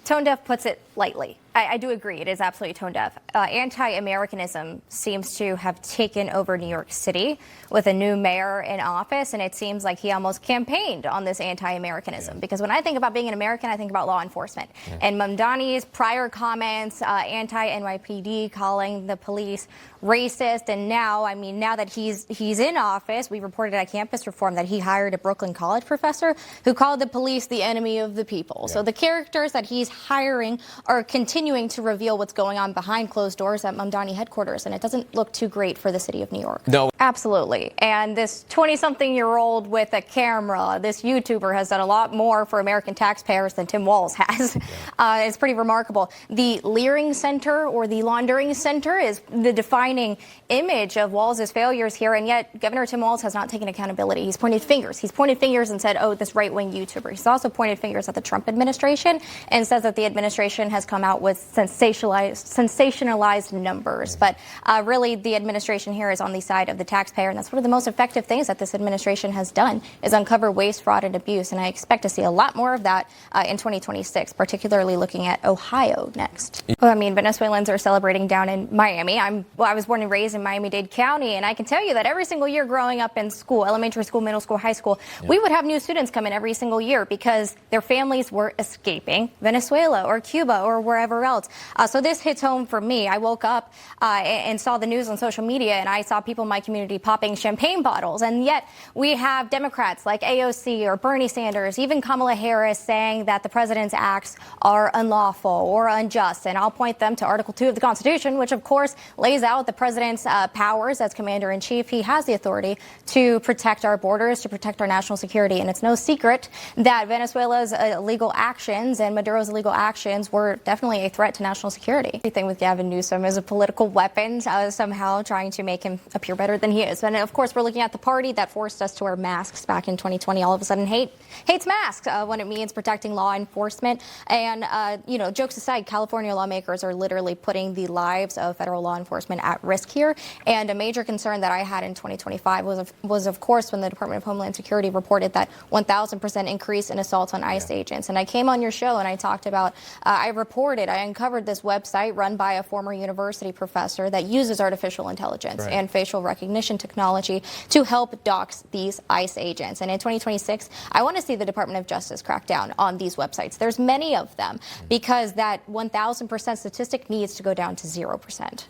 Tone deaf puts it lightly. I do agree. It is absolutely tone deaf. Anti-Americanism seems to have taken over New York City with a new mayor in office, and it seems like he almost campaigned on this anti-Americanism. Because when I think about being an American, I think about law enforcement. And Mamdani's prior comments, anti-NYPD, calling the police racist, and now, now that he's in office, we reported at Campus Reform that he hired a Brooklyn College professor who called the police the enemy of the people. So the characters that he's hiring are continuing to reveal what's going on behind closed doors at Mamdani headquarters, and it doesn't look too great for the city of New York. No. Absolutely. And this 20-something-year-old with a camera, this YouTuber, has done a lot more for American taxpayers than Tim Walz has. It's pretty remarkable. The Leering Center, or the Laundering Center, is the defining image of Walz's failures here, and yet Governor Tim Walz has not taken accountability. He's pointed fingers. He's pointed fingers and said, oh, this right-wing YouTuber. He's also pointed fingers at the Trump administration and says that the administration has come out with sensationalized numbers. But really, the administration here is on the side of the taxpayer, and that's one of the most effective things that this administration has done, is uncover waste, fraud, and abuse. And I expect to see a lot more of that in 2026, particularly looking at Ohio next. Well, Venezuelans are celebrating down in Miami. I was born and raised in Miami-Dade County, and I can tell you that every single year growing up in school, elementary school, middle school, high school, we would have new students come in every single year because their families were escaping Venezuela or Cuba or wherever else. So this hits home for me. I woke up and saw the news on social media, and I saw people in my community popping champagne bottles. And yet we have Democrats like AOC or Bernie Sanders, even Kamala Harris, saying that the president's acts are unlawful or unjust. And I'll point them to Article 2 of the Constitution, which, of course, lays out the president's powers as commander-in-chief. He has the authority to protect our borders, to protect our national security. And it's no secret that Venezuela's illegal actions and Maduro's illegal actions were definitely a threat to national security. Everything with Gavin Newsom is a political weapon, somehow trying to make him appear better than he is. And of course, we're looking at the party that forced us to wear masks back in 2020. All of a sudden hates masks when it means protecting law enforcement. And, jokes aside, California lawmakers are literally putting the lives of federal law enforcement at risk here. And a major concern that I had in 2025 was of course, when the Department of Homeland Security reported that 1,000% increase in assaults on ICE agents. And I came on your show and I talked about, I uncovered this website run by a former university professor that uses artificial intelligence and facial recognition technology to help dox these ICE agents. And in 2026, I want to see the Department of Justice crack down on these websites. There's many of them because that 1,000% statistic needs to go down to 0%.